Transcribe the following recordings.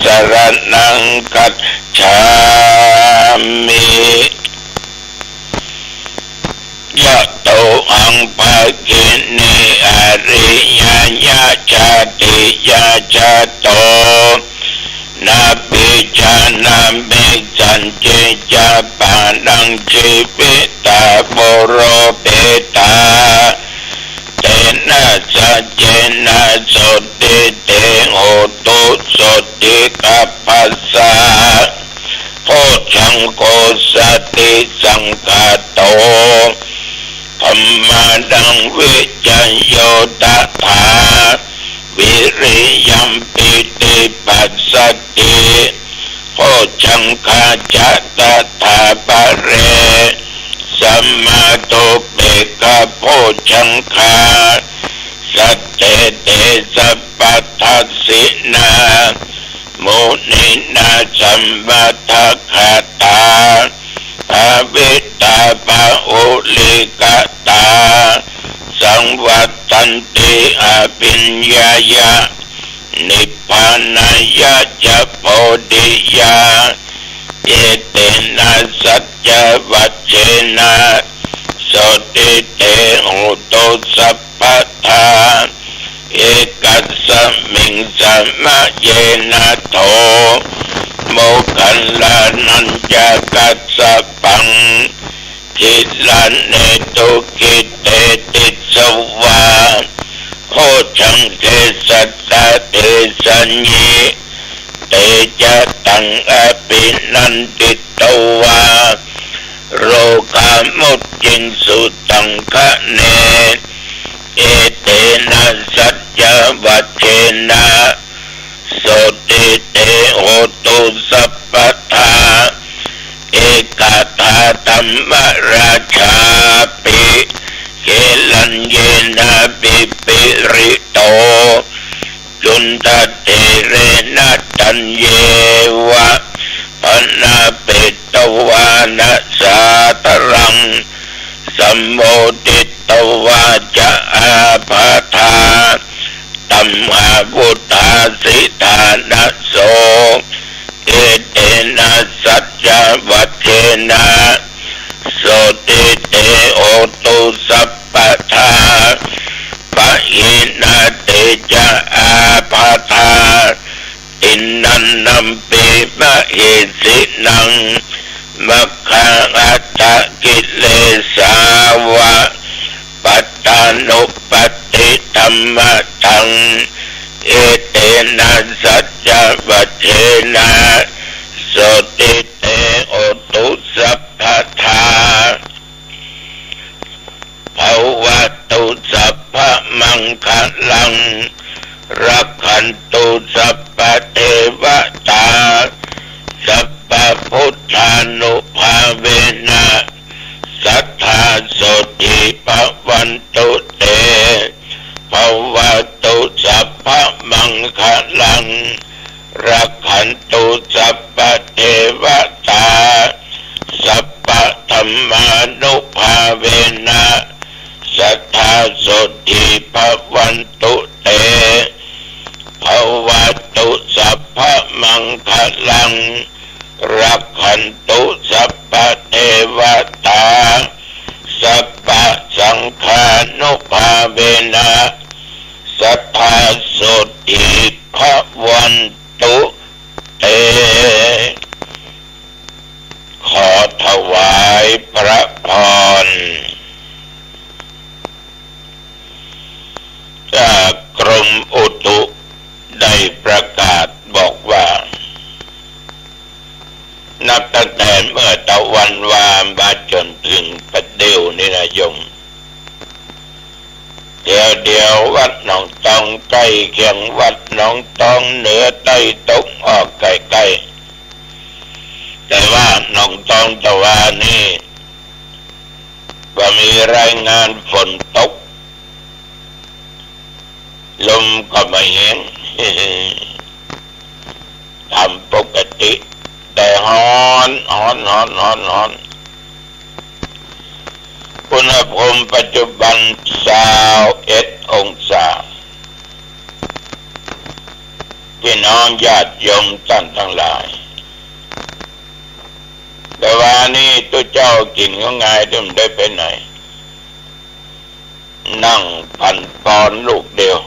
สรณังคัจฉามิยะโตอังภะกินิอริยญาชาติยาชาโตนาปิจานามิสันเจจาปานังชีวิตาโบโรเปตาเตนะสัจเจนะโสติเตโหตุโสติกัปปัสสะโพชังโกสติสังฆโตธัมมาดังวิจัยโยตถาวิริยัมปิติปัสสติโพชังคาจัตถาปะเรสัมมาตุเปกะโพชังคาสัตเตเตสัพพทัสสินาโมนินาสัมมาทัคคตาภาวิตาภาอุลิกตาสังวัตตันติอภิญญายะนิพพานายะจะโพธิยาเอเตนะสัจจวัชเชนะโสติเตหุตุสัพพทาเอกัสสมิงสัมมาเยนะโตโมคัลลานัญจกัสสปังกิลาเนตุกิเตติสวาโคชังเทสัตตะเทสัญญิเตจะตังอภินันติตวาโรกามุจจิงสุตังคะเนเอเตนะสัจจวัชเชนะโสติเตโหตุสัพพทาเอกตาธัมมราชาปิเกลัญเยนะปิปิริโตจุนทะเตเรนะตัญเยวะปนาเปตวานะสาตรังสัมโมติตวาจะอาภาธาตัมหาพุทธาสิทานะโสเอเตนะสัจจวัชเชนะโสติเตโอตุสัพพทาปะหินาเตจะอาภาธาอินนันนัมปิมะเหสินังมัคคังอัตตกิเลสาวะปัตตานุปติธัมมะตังเอเตนะสัจจวัชเชนะโสติเตโอตุสัพพทาภวตุสัพพมังคลังรักขันตุสัพพเทวตาสัพพพุทธานุภาเวนะสัทธาโสติภวันตุเตภวตุสัพพมังคลังรักขันตุสัพพเทวตาสัพพธัมมานุภาเวนะสัทธาโสติภวันตุเตภวตุสัพพมังคลังรักขันตุสัพพเทวตาสัพพสังฆานุภาเวนะสัทธาโสติภวันตุเตขอถวายพระพรจากกรมอุตุได้ประกาศบอกว่านับตั้งแต่เมื่อตะวันวามาจนถึงปัจจุบันนี้นะโยมเดี๋ยววัดหนองตองใกล้เคียงวัดหนองตองเหนือใต้ตกออกใกล้ๆแต่ว่าหนองตองตะวันนี้ก็มีรายงานฝนตกลมก็ไม่แห้งทำปกติแต่ร้อนอุณหภูมิปัจจุบัน21 องศา พี่น้องญาติโยมท่านทั้งหลายแต่ว่านี่ตัวเจ้ากินก็ง่ายที่มันได้ไปไหนนั่งพันปอนลูกเดียว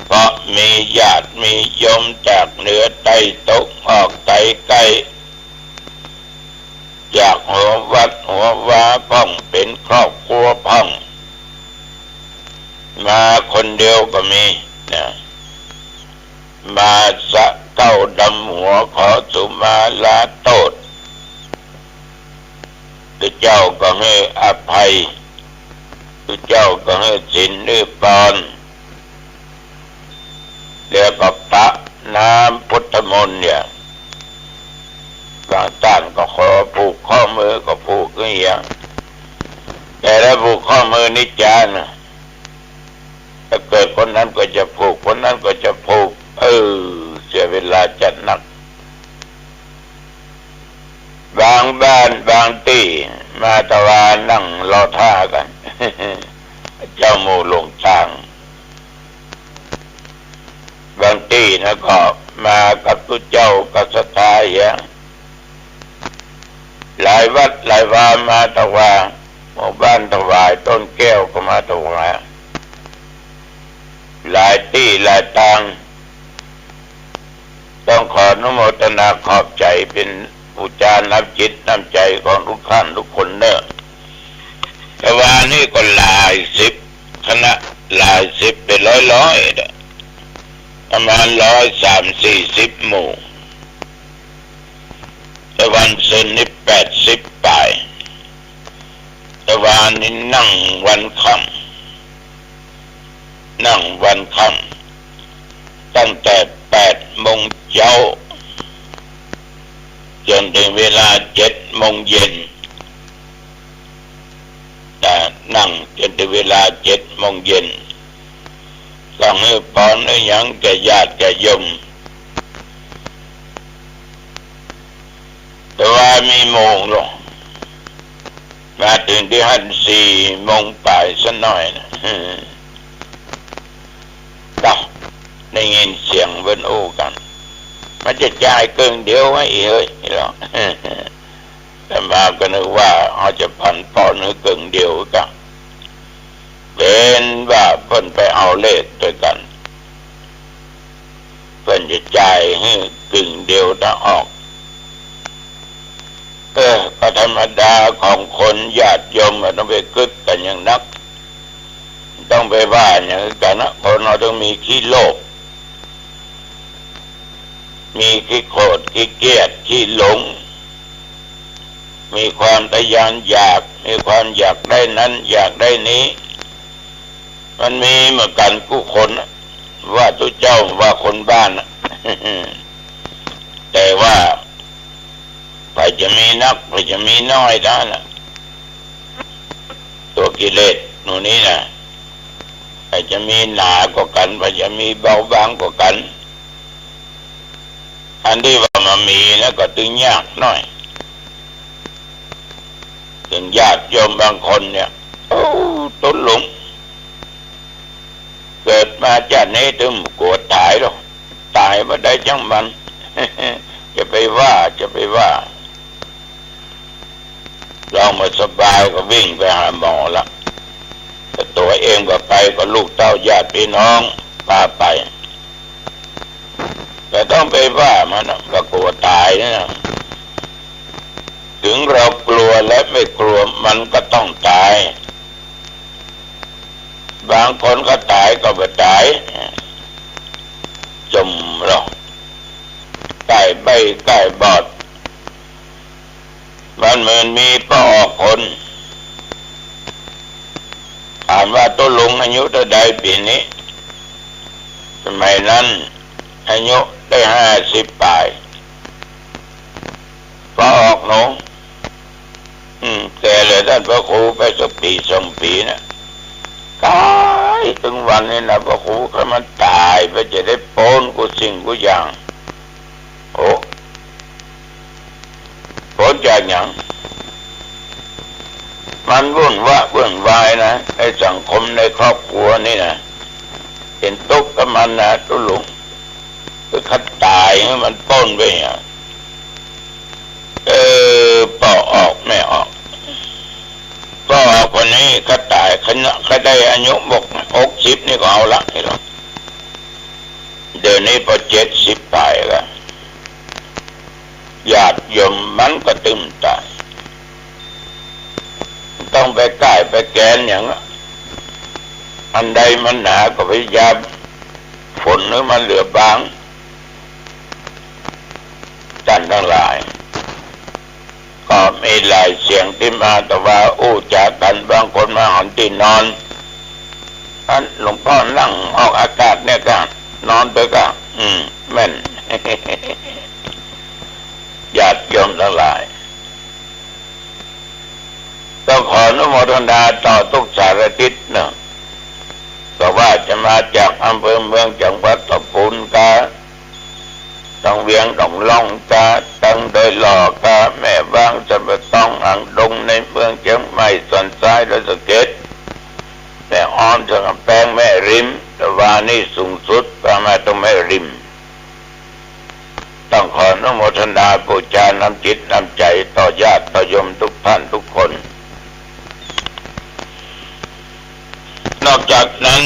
เพราะมีญาติมีโยมจากเหนือใต้ตกออกไกลใกล้จากหัววัดหัววาพ่องเป็นครอบครัวพ่องมาคนเดียวก็มีนะมาสะเก้าดำหัวขอสุมาลาโตษตัวเจ้าก็ให้อภัยตัวเจ้าก็ให้สินนิปอนเรียกว่าพระน้ำพุทธมนต์เนี่ยบางท่านก็ขอผูกข้อมือก็ผูกก็อย่างแต่ถ้าผูกข้อมือนิจจานะถ้าเกิดคนนั้นก็จะผูกคนนั้นก็จะผูกเสียเวลาจัดหนักบางบ้านบางที่มาตะวันนั่งรอท่ากัน เจ้าหมู่ลงทางบางที่นะก็มากับตุเจ้ากับสถาอย่างหลายวัดหลายวามาตะวาหมู่บ้านถวายต้นแก้วก็มาถวายหลายที่หลายทางต้องขออนุโมทนาขอบใจเป็นอุจาน้ำจิตน้ำใจของทุกท่านทุกคนเนอะแต่ว่านี่ก็หลายสิบคณะหลายสิบเป็นร้อยประมาณ130-140 หมู่แต่วันศุกร์นี่80 ป่ายแต่วันนี้นั่งวันค่ำนั่งวันค่ำตั้งแต่8 โมงเช้าจนถึงเวลา7 โมงเย็นนั่งจนถึงเวลา7 โมงเย็นต้องให้พรให้ยังแก่ญาติแก่โยมแต่ว่ามีโมงหรอกมาถึงที่หัน4 โมงป่ายสักหน่อยนะได้ยินเสียงเบิ้ลโอ้กันมันจะจ่ายเกินเดียวไว้เฮ้ยหรอกแต่มาก็นึกว่าเขาจะพันปอนหรือเกินเดียวกันเป็นว่าเพิ่นไปเอาเลขด้วยกันเพิ่นจะจ่ายให้กึ่งเดียวถ้าออกก็ธรรมดาของคนญาติโยมต้องไปกึกกันอย่างนักต้องไปว่าอย่างกันนะคนเราต้องมีขี้โลภมีขี้โกรธขี้เกลียดขี้หลงมีความทะยานอยากมีความอยากได้นั้นอยากได้นี้มันมีเหมือนกันกู้คนว่าตัวเจ้าว่าคนบ้าน แต่ว่าไปจะมีนักไปจะมีน้อยได้นะตัวกิเลสหนูนี้นะไปจะมีหนากว่ากันไปจะมีเบาบางกว่ากันอันที่ว่ามันมีแล้วก็ตึงยากหน่อยถึงญาติโยมบางคนเนี่ยต้นหลงเกิดมาจากนี้ถึงกลัวตายหรอกตายมาได้จังมัน จะไปว่าเรามาสบายก็วิ่งไปหาหมอละแต่ตัวเองก็ไปก็ลูกเต้าญาติพี่น้องพาไปแต่ต้องไปว่ามันก็กลัวตายนะถึงเรากลัวและไม่กลัวมันก็ต้องตายบางคนก็ตายก็ไม่ตายจมหรอกใกล้ใบใกล้บอดมันเหมือนมีพ่อออกคนถามว่าตัวลุงอายุเท่าใดปีนี้สมัยนั้นอายุได้50 ป่ายพ่อออกหนูแต่เลยท่านพระครูไปสักปี2 ปีนะตายถึงวันนี้นะพระครูก็มันตายไปจะได้โปนกูสิ่งกูอย่างโอ้โปนจากอย่างมันวุ่นวายนะในสังคมในครอบครัวนี่นะ เป็นตุกกับมันนะตุลุงคือขัดตายให้มันป้นไปอ่ะปอกออกไม่ออกก็คนนี้ขัดตายเขาได้อายุ60นี่ก็เอาละนี่หรอกเดี๋ยวนี้พอ70ตายแล้วญาติโยมมันก็ตึมตายต้องไปใกล้ไปแกนอย่างอันใดมันหนาก็พยายามฝนหรือมันเหลือบางจันทั้งหลายก็มีหลายเสียงที่มาแต่ว่าอู้จากกันบางคนมาหันที่นอนท่านหลวงพ่อนั่งออกอากาศเนี่ยก็นอนไปก็แม่น ญาติโยมทั้งหลายต้องขออนุโมทนาต่อทุกสารทิศเนาะก็ว่าจะมาจากอำเภอเมืองจังหวัดตะปูนกาต้องเวียงต้องล่องกาตั้งโดยหล่อกาแม่บางจะไปต้องอ่างดงในเมืองเชียงใหม่ส่วนซ้ายและสะเก็ดแม่อ้อมจะกับแปงแม่ริมแต่ว่านี่สูงสุดก็มาตรงแม่ริมต้องขออนุโมทนาบูชานำจิตนำใจต่อญาติต่อโยมทุกท่านทุกคนนอกจากนั้น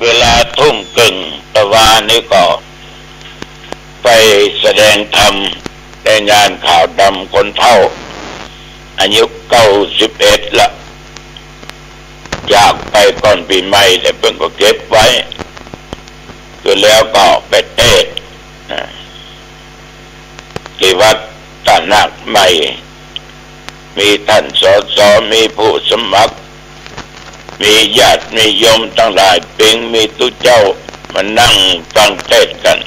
เวลาทุ่มกึ่งตะวันนี้ก็ไปแสดงธรรมในงานข่าวดำคนเฒ่าอายุ91ละจากไปก่อนปีใหม่แต่เพิ่งก็เก็บไว้คือแล้วก็ไปเทศที่วัดตานักใหม่มีท่านสสมีผู้สมัครมีญาติมีโยมทั้งหลายเป็นมีตุเจ้ามานั่งฟังเทศกัน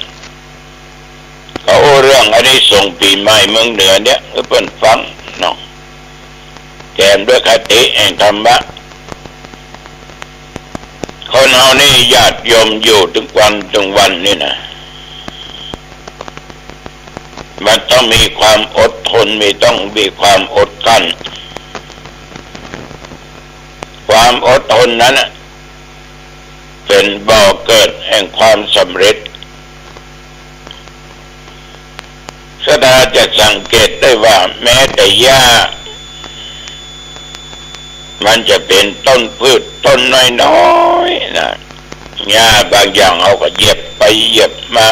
เขาเรื่องอันนี้ส่งปีใหม่เมืองเหนือเนี่ยเพิ่นฟังเนาะแกมด้วยคติแห่งธรรมะคนเฮานี่ญาติโยมอยู่ถึงวันนี่นะมันต้องมีความอดทนต้องมีความอดกลั้นความอดทนนั้นเป็นบ่อเกิดแห่งความสำเร็จสดาจะสังเกตได้ว่าแม้แต่หญ้ามันจะเป็นต้นพืชต้นน้อยๆนะหญ้าบางอย่างเอาก็เหยียบไปเหยียบมา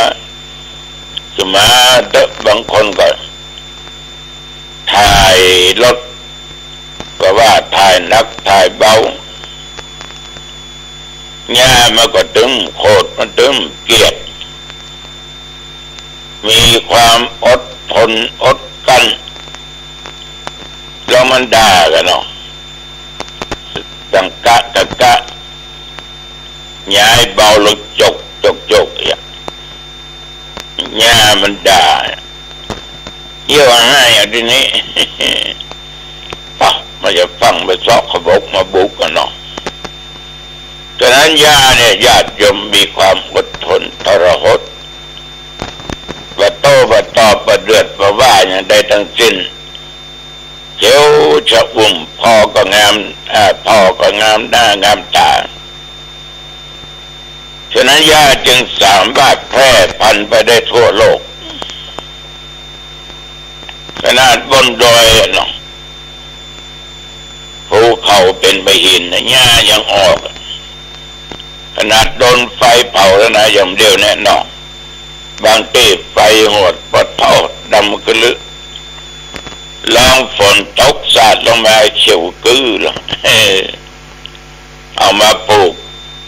สมาเดบางคนก็ถ่ายรถก็ว่าถ่ายนักถ่ายเบาหญ้ามันก็ตึมโคตรมันตึมเกียดมีความอดทนอดกันแล้วมันด่ากันเนาะดังกะย้ายเบาลงจกอย่างหญ้ามันด่าเยี่ยวให้อย่างนี้มันจะฟังไปซอกขบกมาบุกกันเนาะฉะนั้นหญ้าเนี่ยญาติโยมมีความอดทนทรหดว่าโตว่าตอบว่าเดือดว่าอย่างใดทั้งสิ้นเขียวชะอุ่มพอก็งามหน้างามตาฉะนั้นหญ้าจึงสามารถแพร่พันธุ์ไปได้ทั่วโลกขนาดบนดอยเนาะภูเขาเป็นใบหินหญ้ายังออกขนาดโดนไฟเผาแล้วนะอย่างเดียวแน่นอนบางทีไฟโหดปะเท่าดำกระลึกลองฝนตกสาดลงมาเฉียวกื้อหรอเอามาปลูก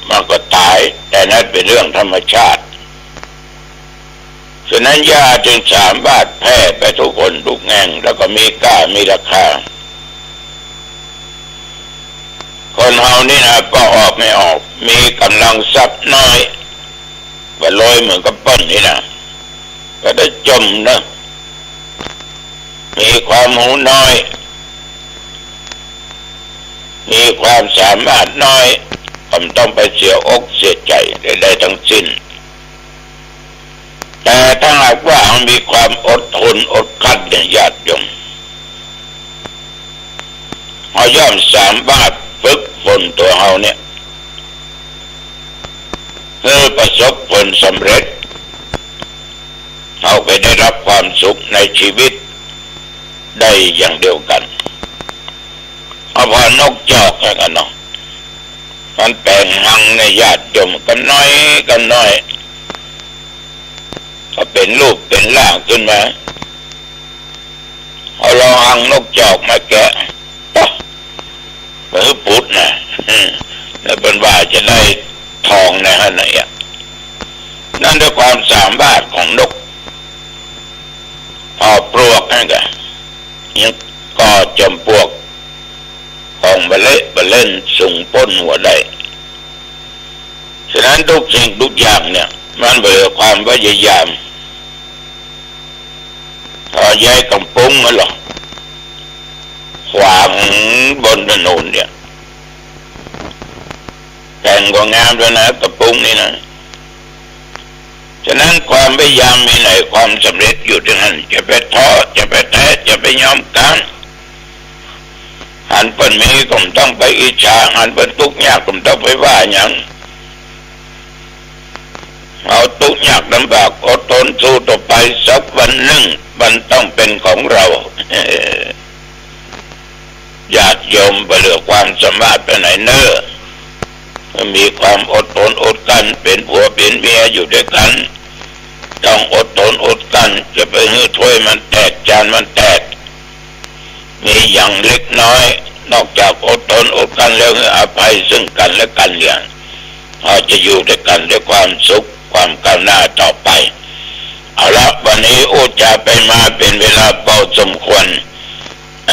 มันก็ตายแต่นั้นเป็นเรื่องธรรมชาติฉะนั้นหญ้าจึงสามารถแพร่ไปทุกคนทุกแห่งแล้วก็มีค่ามีราคาคนเฮานี่นะก็ออกไม่ออกมีกำลังทรัพย์น้อยว่าลอยเหมือนกับป้นนี่นะก็ได้จมนะมีความหูน้อยมีความสามารถน้อยผมต้องไปเสียอกเสียใจใดๆทั้งสิ้นแต่ถ้าหากว่ามีความอดทนอดกลั้นเนี่ยญาติโยมเราย่อมสามารถฝึกฝนตัวเราเนี่ย ประสบผลสำเร็จเอาไปได้รับความสุขในชีวิตได้อย่างเดียวกันเอาพอนกจอกกันเนาะมันแปลงหังในญาติโยมกันน้อยก็เป็นรูปเป็นร่างขึ้นมาเอาลองหังนกจอกมาแกะมือปุดนะแล้วเป็นว่าจะได้ทองในฮะเนี่ยนั่นด้วยความสามารถของนกพอปลวกนั่นก็ยังก่อจมปลวกของบะเล่นส่งป้นหัวได้ฉะนั้นทุกสิ่งทุกอย่างเนี่ยมันเบื่อความพยายามพอย้ายกำปุ้งนั่นหรอขวางบนถนนเนี่ยแต่งก็งามด้วยนะกระปุ้งนี่นะฉะนั้นความพยายามมีไหนความสำเร็จอยู่ที่นั่นจะไปท้อจะไปแท้จะไปยอมกันหันเป็นมีก็ต้องไปอิจฉาหันเป็นทุกข์ยากก็ต้องไปว่าอย่างเอาทุกข์ยากลำบากอดทนสู้ต่อไปสักวันหนึ่งมันต้องเป็นของเราญาติโยมไปเหลือความสามารถไปไหนเน้อมีความอดทนอดกันเป็นผัวเป็นเมียอยู่ด้วยกันต้องอดทนอดกันจะไปหื้อถ้วยมันแตกจานมันแตกมีอย่างเล็กน้อยนอกจากอดทนอดกันแล้วให้อภัยซึ่งกันและกันอย่างเราจะอยู่ด้วยกันด้วยความสุขความก้าวหน้าต่อไปเอาละวันนี้โอจะไปมาเป็นเวลาเบาสมควร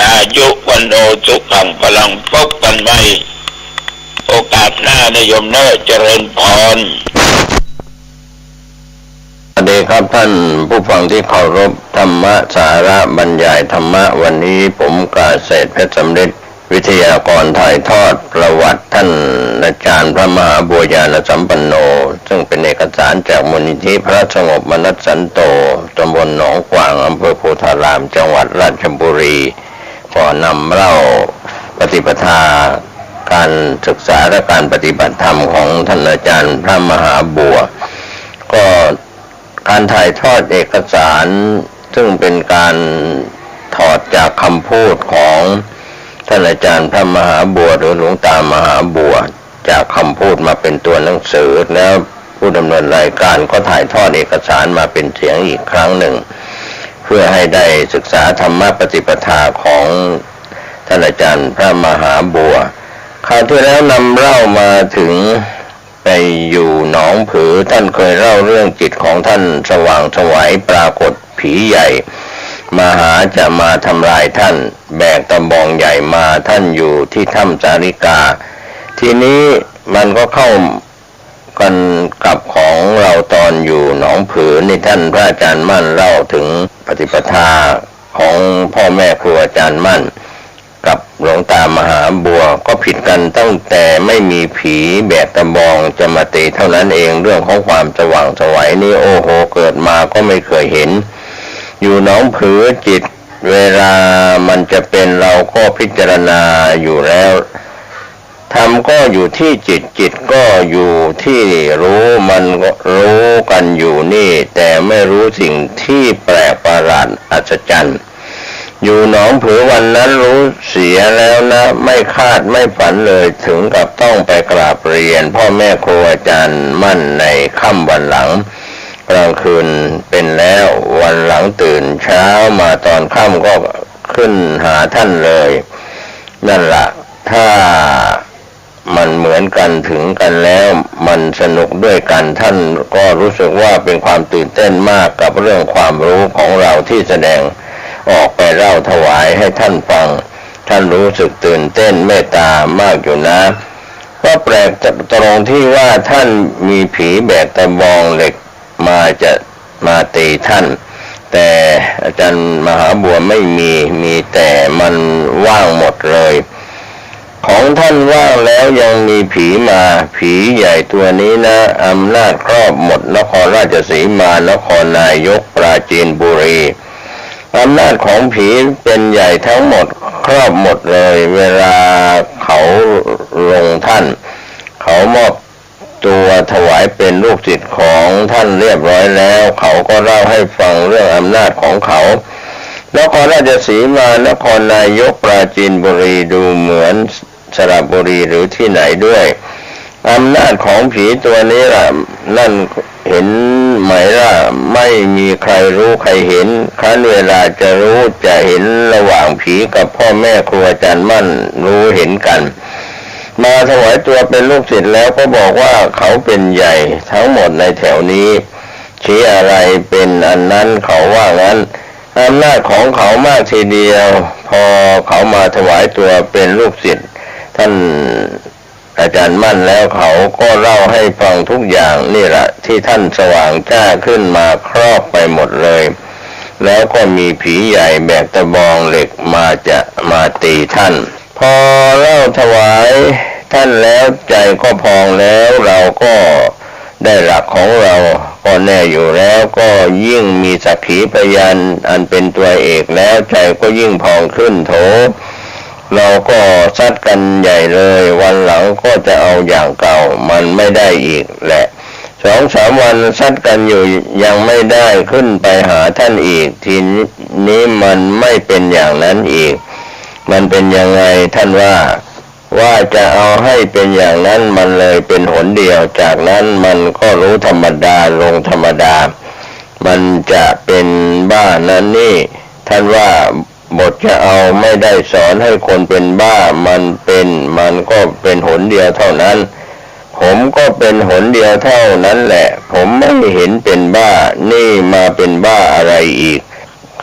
อายุวันโนสุขังพลังพบกันใหม่โอกาสหน้านิยมเนอเจริญพรสวัสดีครับท่านผู้ฟังที่เคารพธรรมะสาระบรรยายธรรมะวันนี้ผมกาเศรษฐ์เพชรสำริดวิทยากรถ่ายทอดประวัติท่านอาจารย์พระมหาบัวญาณสัมปันโนซึ่งเป็นเอกสารจากมูลนิธิพระสงบมนัสสันโตตำบลหนองกวางอำเภอโพธารามจังหวัดราชบุรีขอนำเล่าปฏิปทาการศึกษาและการปฏิบัติธรรมของท่านอาจารย์พระมหาบัวก็การถ่ายทอดเอกสารซึ่งเป็นการถอดจากคำพูดของท่านอาจารย์พระมหาบัวหรือหลวงตามหาบัวจากคำพูดมาเป็นตัวหนังสือแล้วผู้ดำเนินรายการก็ถ่ายทอดเอกสารมาเป็นเสียงอีกครั้งหนึ่งเพื่อให้ได้ศึกษาธรรมะปฏิปทาของท่านอาจารย์พระมหาบัวคราวที่แล้วนำเล่ามาถึงไปอยู่หนองผือท่านเคยเล่าเรื่องจิตของท่านสว่างไสวปรากฏผีใหญ่มาหาจะมาทำลายท่านแบกตะบองใหญ่มาท่านอยู่ที่ถ้ำสาริกาทีนี้มันก็เข้ากันกับของเราตอนอยู่หนองผือในท่านพระอาจารย์มั่นเล่าถึงปฏิปทาของพ่อแม่ครูอาจารย์มั่นกับหลวงตามหาบัวก็ผิดกันตั้งแต่ไม่มีผีแบกตะบองจะมาตีเท่านั้นเองเรื่องของความสว่างไสวนี่โอ้โหเกิดมาก็ไม่เคยเห็นอยู่หนองผือจิตเวลามันจะเป็นเราก็พิจารณาอยู่แล้วธรรมก็อยู่ที่จิตก็อยู่ที่รู้มันก็รู้กันอยู่นี่แต่ไม่รู้สิ่งที่แปลกประหลาดอัศจรรย์อยู่หนองผือวันนั้นรู้เสียแล้วนะไม่คาดไม่ฝันเลยถึงกับต้องไปกราบเรียนพ่อแม่ครูอาจารย์มั่นในค่ำวันหลังกลางคืนเป็นแล้ววันหลังตื่นเช้ามาตอนค่ำก็ขึ้นหาท่านเลยนั่นล่ะถ้ามันเหมือนกันถึงกันแล้วมันสนุกด้วยกันท่านก็รู้สึกว่าเป็นความตื่นเต้นมากกับเรื่องความรู้ของเราที่แสดงออกไปเล่าถวายให้ท่านฟังท่านรู้สึกตื่นเต้นเมตตามากอยู่นะก็แปลกตรงที่ว่าท่านมีผีแบกตะบองเหล็กจะมาตีท่านแต่อาจารย์มหาบัวไม่มีแต่มันว่างหมดเลยของท่านว่างแล้วยังมีผีมาผีใหญ่ตัวนี้นะอำนาจครอบหมดนครราชสีมานครนายกปราจีนบุรีอำนาจของผีเป็นใหญ่ทั้งหมดครอบหมดเลยเวลาเขาลงท่านเขามอบ ตัวถวายเป็นลูกศิษย์ของท่านเรียบร้อยแล้วเขาก็เล่าให้ฟังเรื่องอำนาจของเขานครราชสีมานครนายกปราจีนบุรีดูเหมือนสระบุรีหรือที่ไหนด้วยอำนาจของผีตัวนี้ล่ะนั่นเห็นไหมล่ะไม่มีใครรู้ใครเห็นครั้นเวลาจะรู้จะเห็นระหว่างผีกับพ่อแม่ครูอาจารย์มั่นรู้เห็นกันมาถวายตัวเป็นลูกศิษย์แล้วก็บอกว่าเขาเป็นใหญ่ทั้งหมดในแถวนี้ชี้อะไรเป็นอันนั้นเขาว่างั้นอำนาจของเขามากทีเดียวพอเขามาถวายตัวเป็นลูกศิษย์ท่านอาจารย์มั่นแล้วเขาก็เล่าให้ฟังทุกอย่างนี่แหละที่ท่านสว่างจ้าขึ้นมาครอบไปหมดเลยแล้วก็มีผีใหญ่แบกตะบองเหล็กมาตีท่านพอเล่าถวายท่านแล้วใจก็พองแล้วเราก็ได้หลักของเราก็แน่อยู่แล้วก็ยิ่งมีสักขีพยานอันเป็นตัวเอกแล้วใจก็ยิ่งพองขึ้นโถเราก็ซัดกันใหญ่เลยวันหลังก็จะเอาอย่างเก่ามันไม่ได้อีกแหละ2-3 วันซัดกันอยู่ยังไม่ได้ขึ้นไปหาท่านอีกทีนี้มันไม่เป็นอย่างนั้นอีกมันเป็นยังไงท่านว่าจะเอาให้เป็นอย่างนั้นมันเลยเป็นหนเดียวจากนั้นมันก็รู้ธรรมดาลงธรรมดามันจะเป็นบ้านั้นนี่ท่านว่าบทจะเอาไม่ได้สอนให้คนเป็นบ้ามันก็เป็นหนเดียวเท่านั้นผมก็เป็นหนเดียวเท่านั้นแหละผมไม่เห็นเป็นบ้านี่มาเป็นบ้าอะไรอีก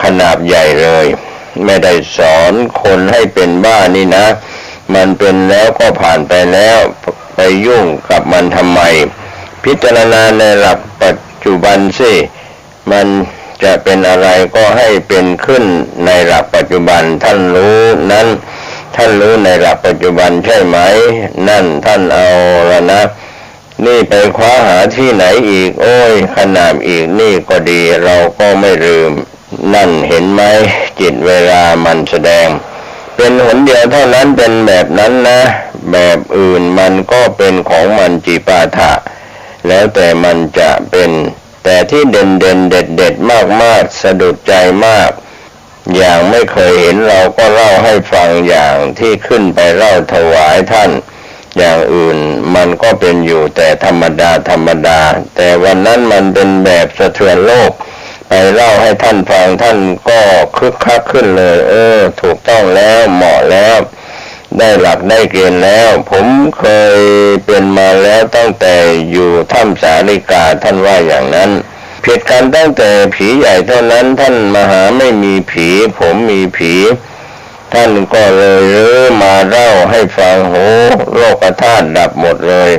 ขนาดใหญ่เลยไม่ได้สอนคนให้เป็นบ้านี่นะมันเป็นแล้วก็ผ่านไปแล้วไปยุ่งกับมันทำไมพิจารณาในหลักปัจจุบันสิมันจะเป็นอะไรก็ให้เป็นขึ้นในหลักปัจจุบันท่านรู้นั้นท่านรู้ในหลักปัจจุบันใช่ไหมนั่นท่านเอาละนะนี่ไปคว้าหาที่ไหนอีกโอ้ยขนาดอีกนี่ก็ดีเราก็ไม่ลืมนั่นเห็นไหมจิตเวลามันแสดงเป็นหนเดียวเท่านั้นเป็นแบบนั้นนะแบบอื่นมันก็เป็นของมันจีปาถะแล้วแต่มันจะเป็นแต่ที่เด่นเด็ดมากสะดุดใจมากอย่างไม่เคยเห็นเราก็เล่าให้ฟังอย่างที่ขึ้นไปเล่าถวายท่านอย่างอื่นมันก็เป็นอยู่แต่ธรรมดาแต่วันนั้นมันเป็นแบบสะเทือนโลกไปเล่าให้ท่านฟังท่านก็คึกคักขึ้นเลยถูกต้องแล้วเหมาะแล้วได้หลักได้เกณฑ์แล้วผมเคยเป็นมาแล้วตั้งแต่อยู่ถ้ำสาลิกาท่านว่าอย่างนั้นผิดกันตั้งแต่ผีใหญ่เท่านั้นท่านมหาไม่มีผีผมมีผีท่านก็เลยมาเล่าให้ฟังโหโลกธาตุดับหมดเลย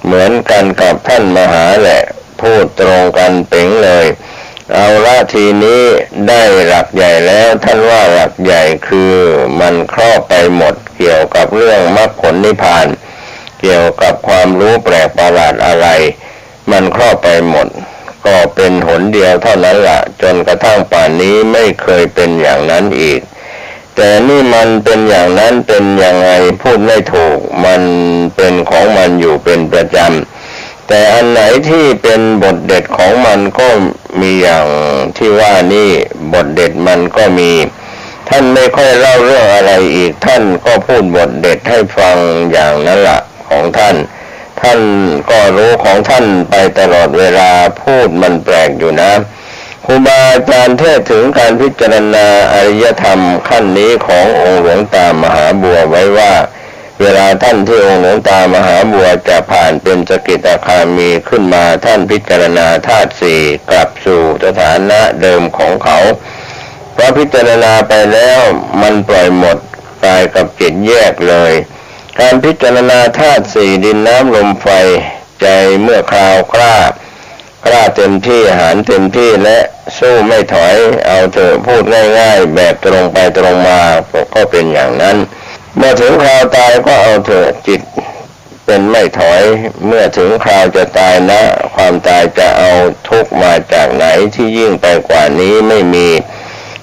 เหมือนกันกับท่านมหาแหละพูดตรงกันเป๋งเลยเอาละทีนี้ได้หลักใหญ่แล้วท่านว่าหลักใหญ่คือมันครอบไปหมดเกี่ยวกับเรื่องมรรคผลนิพพานเกี่ยวกับความรู้แปลกประหลาดอะไรมันครอบไปหมดก็เป็นหนเดียวเท่านั้นล่ะจนกระทั่งป่านนี้ไม่เคยเป็นอย่างนั้นอีกแต่นี่มันเป็นอย่างนั้นเป็นยังไงพูดไม่ถูกมันเป็นของมันอยู่เป็นประจำแต่อันไหนที่เป็นบทเด็ดของมันก็มีอย่างที่ว่านี่บทเด็ดมันก็มีท่านไม่ค่อยเล่าเรื่องอะไรอีกท่านก็พูดบทเด็ดให้ฟังอย่างนั้นล่ะของท่านก็รู้ของท่านไปตลอดเวลาพูดมันแปลกอยู่นะครูบาอาจารย์เทศถึงการพิจารณาอริยธรรมขั้นนี้ขององค์หลวงตามหาบัวไว้ว่าเวลาท่านที่องค์หลวงตามหาบัวจะผ่านเป็นสกิทาคามีขึ้นมาท่านพิจารณาธาตุสี่กลับสู่สถานะเดิมของเขาเพราะพิจารณาไปแล้วมันปล่อยหมดกายกับจิตแยกเลยการพิจารณาธาตุสี่ดินน้ำลมไฟใจเมื่อคราวกล้าเต็มที่หารเต็มที่และสู้ไม่ถอยเอาเถอะพูดง่ายๆแบบตรงไปตรงมาก็เป็นอย่างนั้นเมื่อถึงคราวตายก็เอาเถอะจิตเป็นไม่ถอยเมื่อถึงคราวจะตายนะความตายจะเอาทุกข์มาจากไหนที่ยิ่งไปกว่านี้ไม่มี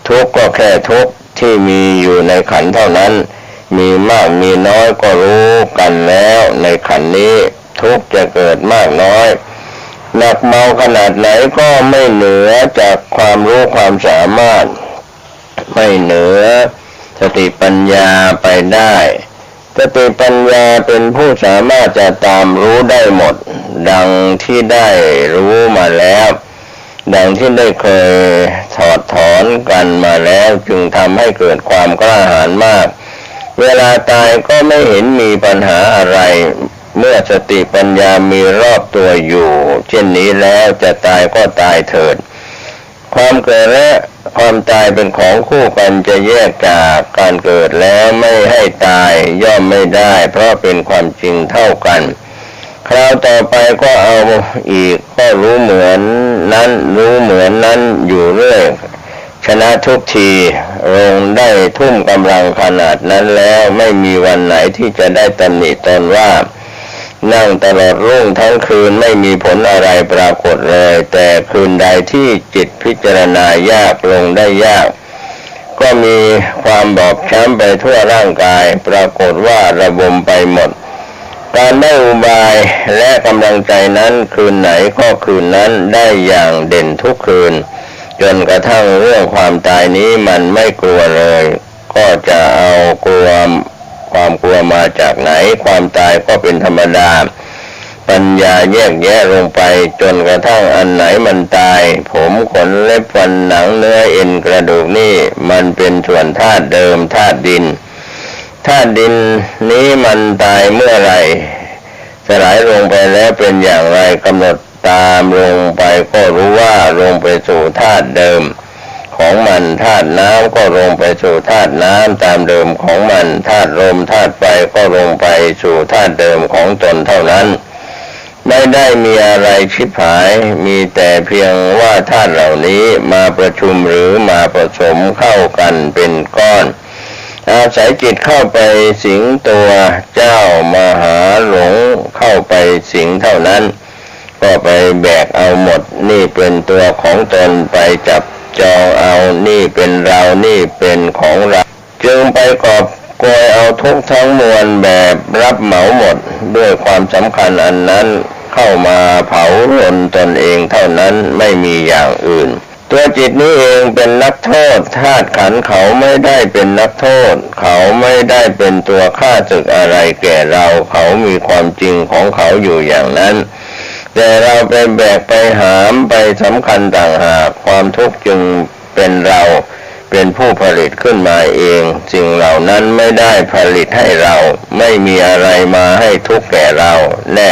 ทุกข์ก็แค่ทุกข์ที่มีอยู่ในขันธ์เท่านั้นมีมากมีน้อยก็รู้กันแล้วในขันธ์นี้ ทุกข์จะเกิดมากน้อยหนักเบาขนาดไหนก็ไม่เหนือจากความรู้ความสามารถไม่เหนือสติปัญญาไปได้สติปัญญาเป็นผู้สามารถจะตามรู้ได้หมดดังที่ได้รู้มาแล้วดังที่ได้เคยถอดถอนกันมาแล้วจึงทำให้เกิดความกล้าหาญมากเวลาตายก็ไม่เห็นมีปัญหาอะไรเมื่อสติปัญญามีรอบตัวอยู่เช่นนี้แล้วจะตายก็ตายเถิดความเกิดและความตายเป็นของคู่กันจะแยกจากการเกิดแล้วไม่ให้ตายย่อมไม่ได้เพราะเป็นความจริงเท่ากันคราวต่อไปก็เอาอีกก็รู้เหมือนนั้นอยู่เรื่อยชนะทุกทีลงได้ทุ่มกำลังขนาดนั้นแล้วไม่มีวันไหนที่จะได้ตำหนิตนว่านั่งตลอดรุ่งทั้งคืนไม่มีผลอะไรปรากฏเลยแต่คืนใดที่จิตพิจารณายากลงได้ยากก็มีความบอบช้ำไปทั่วร่างกายปรากฏว่าระบมไปหมดการได้อุบายและกำลังใจนั้นคืนไหนก็คืนนั้นได้อย่างเด่นทุกคืนจนกระทั่งเรื่องความตายนี้มันไม่กลัวเลยก็จะเอาความกลัวมาจากไหนความตายก็เป็นธรรมดาปัญญาแยกแยะลงไปจนกระทั่งอันไหนมันตายผมขนเล็บฟันหนังเนื้อเอ็นกระดูกนี่มันเป็นส่วนธาตุเดิมธาตุดินนี้มันตายเมื่อไรสลายลงไปแล้วเป็นอย่างไรกำหนดตามลงไปก็รู้ว่าลงไปสู่ธาตุเดิมของมันธาตุน้ำก็ลงไปสู่ธาตุน้ำตามเดิมของมันธาตุลมธาตุไฟก็ลงไปสู่ธาตุเดิมของตนเท่านั้นไม่ได้มีอะไรชิบหายมีแต่เพียงว่าธาตุเหล่านี้มาประชุมหรือมาผสมเข้ากันเป็นก้อนอาศัยจิตเข้าไปสิงตัวเจ้ามหาหลงเข้าไปสิงเท่านั้นก็ไปแบกเอาหมดนี่เป็นตัวของตนไปจับจองเอานี่เป็นเรานี่เป็นของเราจึงไปกอบโกยเอาทุกทั้งมวลแบบรับเหมาหมดด้วยความสำคัญอันนั้นเข้ามาเผาลนตนเองเท่านั้นไม่มีอย่างอื่นตัวจิตนี้เองเป็นนักโทษธาตุขันธ์เขาไม่ได้เป็นนักโทษเขาไม่ได้เป็นตัวฆ่าศึกอะไรแก่เราเขามีความจริงของเขาอยู่อย่างนั้นแต่เราไปแบกไปหามไปสำคัญต่างหากความทุกข์จึงเป็นเราเป็นผู้ผลิตขึ้นมาเองสิ่งเหล่านั้นไม่ได้ผลิตให้เราไม่มีอะไรมาให้ทุกข์แก่เราแน่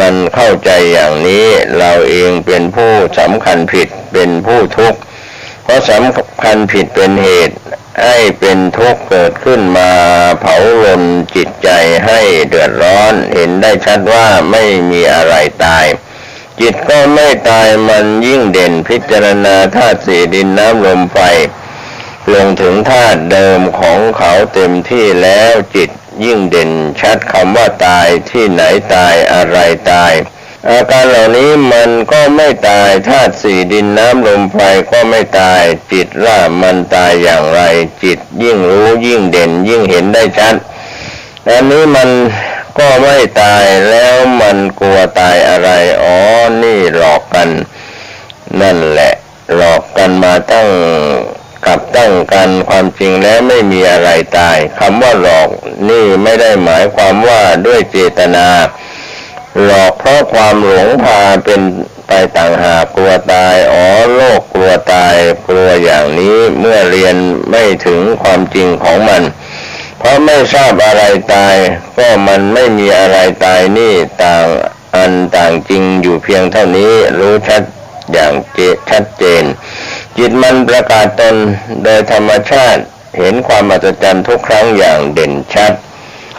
มันเข้าใจอย่างนี้เราเองเป็นผู้สำคัญผิดเป็นผู้ทุกข์เพราะสำคัญผิดเป็นเหตุให้เป็นทุกข์เกิดขึ้นมาเผาลนจิตใจให้เดือดร้อนเห็นได้ชัดว่าไม่มีอะไรตายจิตก็ไม่ตายมันยิ่งเด่นพิจารณาธาตุสี่ดินน้ำลมไฟลงถึงธาตุเดิมของเขาเต็มที่แล้วจิตยิ่งเด่นชัดคำว่าตายที่ไหนตายอะไรตายอาการเหล่านี้มันก็ไม่ตายธาตุสี่ดินน้ำลมไฟก็ไม่ตายจิตว่ามันตายอย่างไรจิตยิ่งรู้ยิ่งเด่นยิ่งเห็นได้ชัดอันนี้มันก็ไม่ตายแล้วมันกลัวตายอะไรอ๋อนี่หลอกกันนั่นแหละหลอกกันมาตั้งกันความจริงแล้วไม่มีอะไรตายคำว่าหลอกนี่ไม่ได้หมายความว่าด้วยเจตนาหลอกเพราะความหลงพาเป็นไปต่างหากกลัวตายอ๋อโลกกลัวตายกลัวอย่างนี้เมื่อเรียนไม่ถึงความจริงของมันเพราะไม่ทราบอะไรตายก็มันไม่มีอะไรตายนี่ต่างอันต่างจริงอยู่เพียงเท่านี้รู้ชัดอย่างชัดเจนจิตมันประกาศตนโดยธรรมชาติเห็นความอัศจรรย์ทุกครั้งอย่างเด่นชัด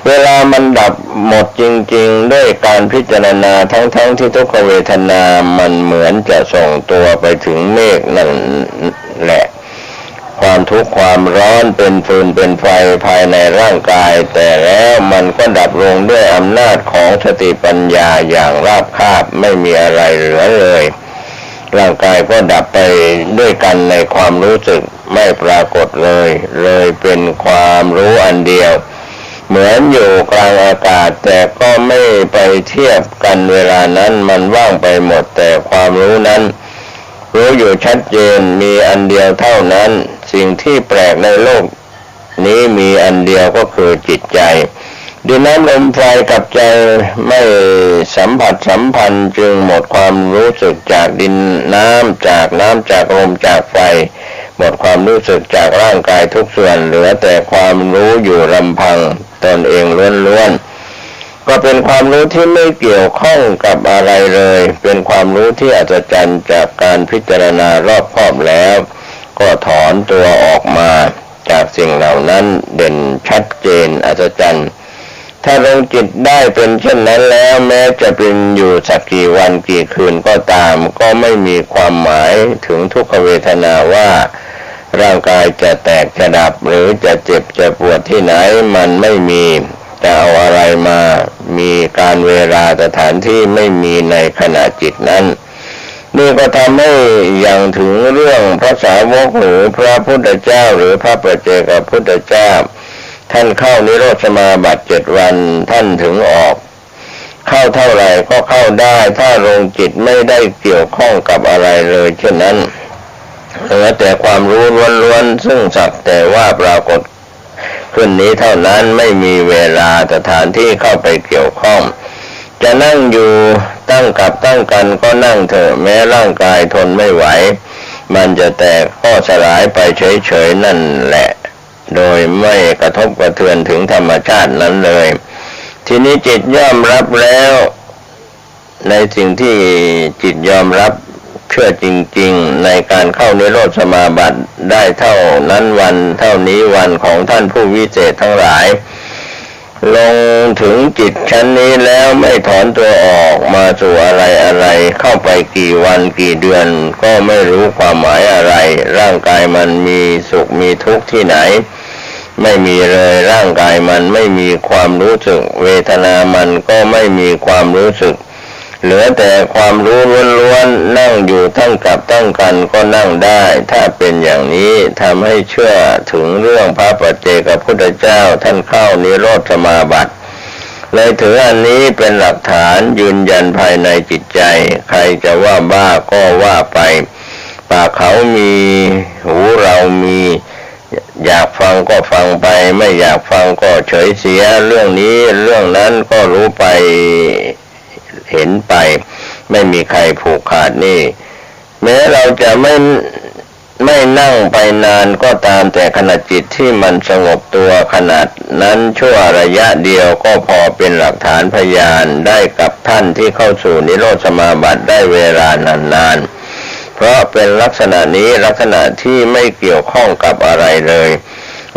เวลามันดับหมดจริงๆด้วยการพิจารณาทั้งที่ทุกขเวทนามันเหมือนจะส่งตัวไปถึงเมฆนั่นแหละความทุกข์ความร้อนเป็นฟืนเป็นไฟภายในร่างกายแต่แล้วมันก็ดับลงด้วยอำนาจของสติปัญญาอย่างราบคาบไม่มีอะไรเหลือเลยร่างกายก็ดับไปด้วยกันในความรู้สึกไม่ปรากฏเลยเป็นความรู้อันเดียว เหมือนอยู่กลางอากาศแต่ก็ไม่ไปเทียบกันเวลานั้นมันว่างไปหมดแต่ความรู้นั้นรู้อยู่ชัดเจนมีอันเดียวเท่านั้นสิ่งที่แปลกในโลกนี้มีอันเดียวก็คือจิตใจดินน้ำลมไฟกับใจไม่สัมผัสสัมพันธ์จึงหมดความรู้สึกจากดินน้ำจากลมจากไฟหมดความรู้สึกจากร่างกายทุกส่วนเหลือแต่ความรู้อยู่ลำพังตนเองล้วนๆก็เป็นความรู้ที่ไม่เกี่ยวข้องกับอะไรเลยเป็นความรู้ที่อัศจรรย์จากการพิจารณารอบคอบแล้วก็ถอนตัวออกมาจากสิ่งเหล่านั้นเด่นชัดเจนอัศจรรย์ถ้าลงจิตได้เป็นเช่นนั้นแล้วแม้จะเป็นอยู่สักกี่วันกี่คืนก็ตามก็ไม่มีความหมายถึงทุกขเวทนาว่าร่างกายจะแตกจะดับหรือจะเจ็บจะปวดที่ไหนมันไม่มีจะเอาอะไรมามีการเวลาสถานที่ไม่มีในขณะจิตนั้นนี่ก็ทำให้ยังถึงเรื่องพระสาวกหรือพระพุทธเจ้าหรือพระปัจเจกพุทธเจ้าท่านเข้านิโรธสมาบัติ7 วันท่านถึงออกเข้าเท่าไหร่ก็เข้าได้ถ้าลงจิตไม่ได้เกี่ยวข้องกับอะไรเลยเช่นนั้นเหลือแต่ความรู้ล้วนๆซึ่งสักแต่ว่าปรากฏขึ้นนี้เท่านั้นไม่มีเวลาสถานที่เข้าไปเกี่ยวข้องจะนั่งอยู่ตั้งกับตั้งกันก็นั่งเถอะแม้ร่างกายทนไม่ไหวมันจะแตกก็สลายไปเฉยๆนั่นแหละโดยไม่กระทบกระเทือนถึงธรรมชาตินั้นเลยทีนี้จิตยอมรับแล้วในสิ่งที่จิตยอมรับเชื่อจริงๆในการเข้านิโรธสมาบัติได้เท่านั้นวันเท่านี้วันของท่านผู้วิเศษทั้งหลายลงถึงจิตชั้นนี้แล้วไม่ถอนตัวออกมาสู่อะไรเข้าไปกี่วันกี่เดือนก็ไม่รู้ความหมายอะไรร่างกายมันมีสุขมีทุกข์ที่ไหนไม่มีเลยร่างกายมันไม่มีความรู้สึกเวทนามันก็ไม่มีความรู้สึกเหลือแต่ความรู้ล้วนๆนั่งอยู่ตั้งกับตั้งกันก็นั่งได้ถ้าเป็นอย่างนี้ทำให้เชื่อถึงเรื่องพระปัจเจกพุทธเจ้าท่านเข้านิโรธสมาบัติเลยถืออันนี้เป็นหลักฐานยืนยันภายในจิตใจใครจะว่าบ้าก็ว่าไปปากเขามีหูเรามีอยากฟังก็ฟังไปไม่อยากฟังก็เฉยเสียเรื่องนี้เรื่องนั้นก็รู้ไปเห็นไปไม่มีใครผูกขาดนี่แม้เราจะไม่นั่งไปนานก็ตามแต่ขณะจิตที่มันสงบตัวขนาดนั้นชั่วระยะเดียวก็พอเป็นหลักฐานพยานได้กับท่านที่เข้าสู่นิโรธสมาบัติได้เวลานานๆเพราะเป็นลักษณะนี้ลักษณะที่ไม่เกี่ยวข้องกับอะไรเลย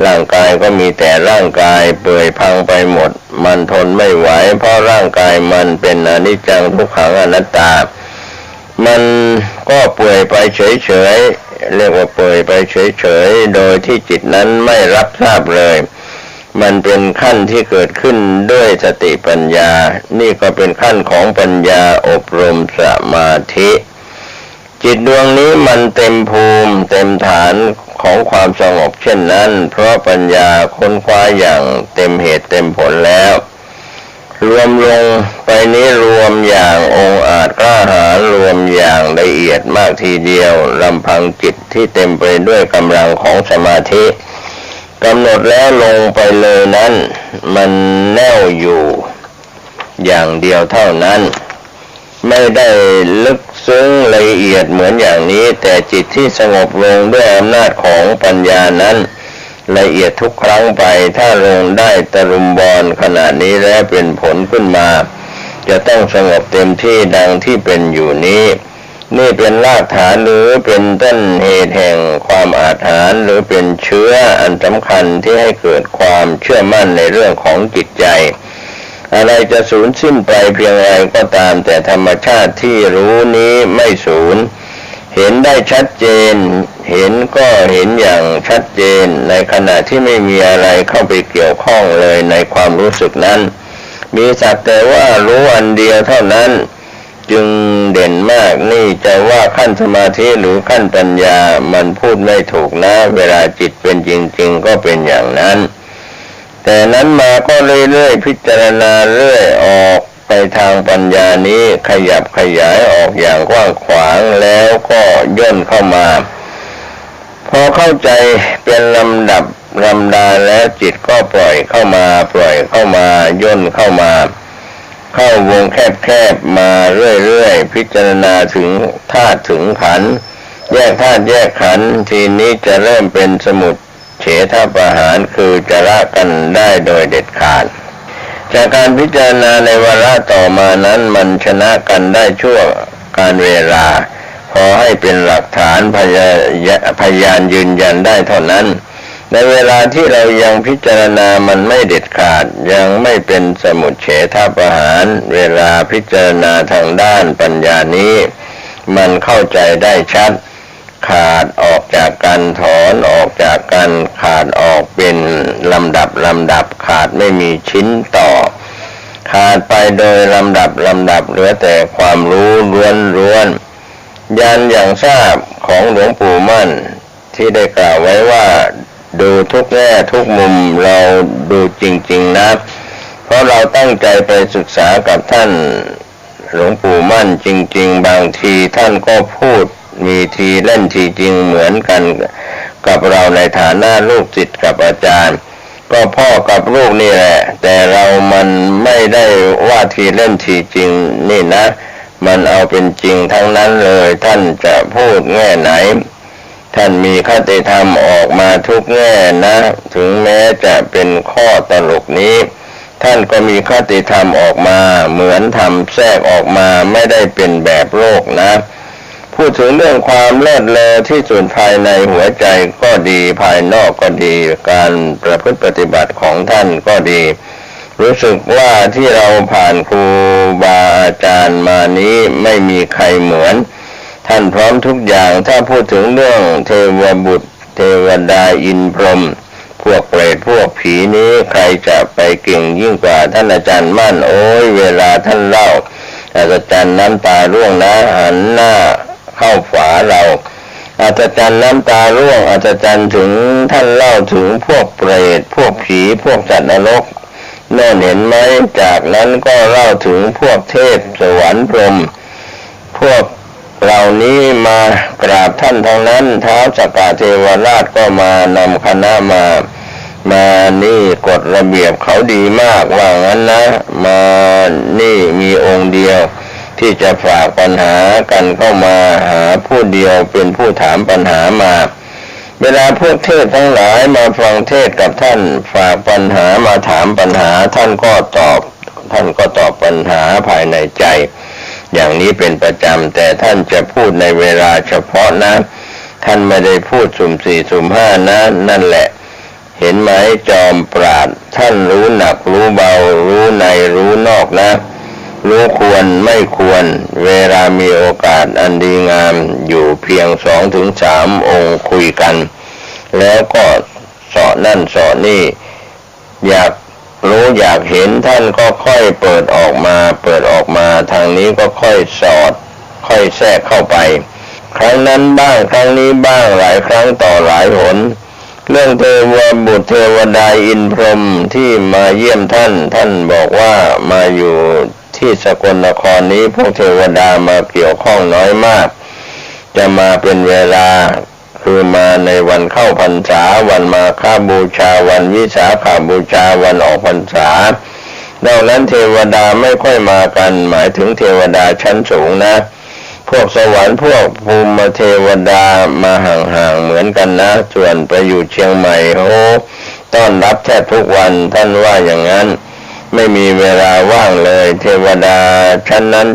ร่างกายก็มีแต่ร่างกายเปื่อยพังไปหมดมันทนไม่ไหวเพราะร่างกายมันเป็นอนิจจังทุกขังอนัตตามันก็เปื่อยไปเฉยๆเรียกว่าเปื่อยไปเฉยๆโดยที่จิตนั้นไม่รับทราบเลยมันเป็นขั้นที่เกิดขึ้นด้วยสติปัญญานี่ก็เป็นขั้นของปัญญาอบรมสมาธิจิตดวงนี้มันเต็มภูมิเต็มฐานของความสงบเช่นนั้นเพราะปัญญาค้นคว้าอย่างเต็มเหตุเต็มผลแล้วรวมลงไปนี้รวมอย่างองอาจกล้าหาญรวมอย่างละเอียดมากทีเดียวลำพังจิตที่เต็มไปด้วยกำลังของสมาธิกำหนดแล้วลงไปเลยนั้นมันแน่วอยู่อย่างเดียวเท่านั้นไม่ได้ลึกซึ้งละเอียดเหมือนอย่างนี้แต่จิตที่สงบลงด้วยอำนาจของปัญญานั้นละเอียดทุกครั้งไปถ้าลงได้ตะลุมบอลขนาดนี้แล้วเป็นผลขึ้นมาจะต้องสงบเต็มที่ดังที่เป็นอยู่นี้นี่เป็นรากฐานหรือเป็นต้นเหตุแห่งความอาถรรพ์หรือเป็นเชื้ออันสำคัญที่ให้เกิดความเชื่อมั่นในเรื่องของจิตใจอะไรจะสูญสิ้นไปเพียงไรก็ตามแต่ธรรมชาติที่รู้นี้ไม่สูญเห็นได้ชัดเจนเห็นก็เห็นอย่างชัดเจนในขณะที่ไม่มีอะไรเข้าไปเกี่ยวข้องเลยในความรู้สึกนั้นมีสักแต่ว่ารู้อันเดียวเท่านั้นจึงเด่นมากนี่จะว่าขั้นสมาธิหรือขั้นปัญญามันพูดไม่ถูกนะเวลาจิตเป็นจริงๆก็เป็นอย่างนั้นแ แต่นั้นมาก็เรื่อยๆพิจารณาเรื่อยออกไปทางปัญญานี้ขยับขยายออกอย่างกว้างขวางแล้วก็ย่นเข้ามาพอเข้าใจเป็นลำดับลำดาแล้วจิตก็ปล่อยเข้ามาย่นเข้ามาเข้าวงแคบๆมาเรื่อยๆพิจารณาถึงธาตุถึงขันธ์แยกธาตุแยกขันธ์ทีนี้จะเริ่มเป็นสมุจเฉทประหารคือจะละกันได้โดยเด็ดขาดจากการพิจารณาในวาระต่อมานั้นมันชนะกันได้ชั่วการเวลาพอให้เป็นหลักฐานพยานยืนยันได้เท่านั้นในเวลาที่เรายังพิจารณามันไม่เด็ดขาดยังไม่เป็นสมุจเฉทประหารเวลาพิจารณาทางด้านปัญญานี้มันเข้าใจได้ชัดขาดออกจากกันถอนออกจากกันขาดออกเป็นลำดับขาดไม่มีชิ้นต่อขาดไปโดยลำดับเหลือแต่ความรู้ล้วนญาณอย่างทราบของหลวงปู่มั่นที่ได้กล่าวไว้ว่าดูทุกแง่ทุกมุมเราดูจริงๆนะเพราะเราตั้งใจไปศึกษากับท่านหลวงปู่มั่นจริงๆบางทีท่านก็พูดมีทีเล่นทีจริงเหมือนกันกับเราในฐานะลูกศิษย์กับอาจารย์ก็พ่อกับลูกนี่แหละแต่เรามันไม่ได้ว่าทีเล่นทีจริงนี่นะมันเอาเป็นจริงทั้งนั้นเลยท่านจะพูดแง่ไหนท่านมีคติธรรมออกมาทุกแง่นะถึงแม้จะเป็นข้อตลกนี้ท่านก็มีคติธรรมออกมาเหมือนทำแทรกออกมาไม่ได้เป็นแบบโลกนะพูดถึงเรื่องความเลิศเลอที่สุดภายในหัวใจก็ดีภายนอกก็ดีการประพฤติปฏิบัติของท่านก็ดีรู้สึกว่าที่เราผ่านครูบาอาจารย์มานี้ไม่มีใครเหมือนท่านพร้อมทุกอย่างถ้าพูดถึงเรื่องเทวบุตรเทวดาอินพรหมพวกเปรตพวกผีนี้ใครจะไปเก่งยิ่งกว่าท่านอาจารย์มั่นโอ้ยเวลาท่านเล่าอาจารย์น้ำตาร่วงนะหันหน้าเข้าฝาเราอาจารย์น้ำตาร่วงอาจารย์ถึงท่านเล่าถึงพวกเปรตพวกผีพวกสัตว์นรกแน่เห็นไหมจากนั้นก็เล่าถึงพวกเทพสวรรค์พรหมพวกเหล่านี้มากราบท่านทั้งนั้นท้าวสักกะเทวราชก็มานำคณะมานี่กฎระเบียบเขาดีมากว่างั้นนะมานี่มีองค์เดียวที่จะฝากปัญหากันเข้ามาหาผู้เดียวเป็นผู้ถามปัญหามาเวลาพวกเทศทั้งหลายมาฟังเทศกับท่านฝากปัญหามาถามปัญหาท่านก็ตอบปัญหาภายในใจอย่างนี้เป็นประจำแต่ท่านจะพูดในเวลาเฉพาะนะท่านไม่ได้พูดสุ่มสี่สุ่มห้านะนั่นแหละเห็นไหมจอมปราชญ์ท่านรู้หนักรู้เบารู้ในรู้นอกนะรู้ควรไม่ควรเวลามีโอกาสอันดีงามอยู่เพียง2-3 องค์คุยกันแล้วก็สอนั่นสอนี่อยากรู้อยากเห็นท่านก็ค่อยเปิดออกมาทางนี้ก็ค่อยสอดค่อยแทรกเข้าไปครั้งนั้นบ้างครั้งนี้บ้างหลายครั้งต่อหลายหนเรื่องเทวบุตรเทวดาอินพรหมที่มาเยี่ยมท่านบอกว่ามาอยู่ที่สกลนครนี้พวกเทวดามาเกี่ยวข้องน้อยมากจะมาเป็นเวลาคือมาในวันเข้าพรรษาวันมาฆบูชาวันวิสาขบูชาวันออกพรรษาดังนั้นเทวดาไม่ค่อยมากันหมายถึงเทวดาชั้นสูงนะพวกสวรรค์พวกภูมิเทวดามาห่างๆเหมือนกันนะส่วนไปอยู่เชียงใหม่โอ้ต้อนรับแทบทุกวันท่านว่าอย่างนั้นไม่มีเวลาว่างเลยเทวดาชั้นนั้น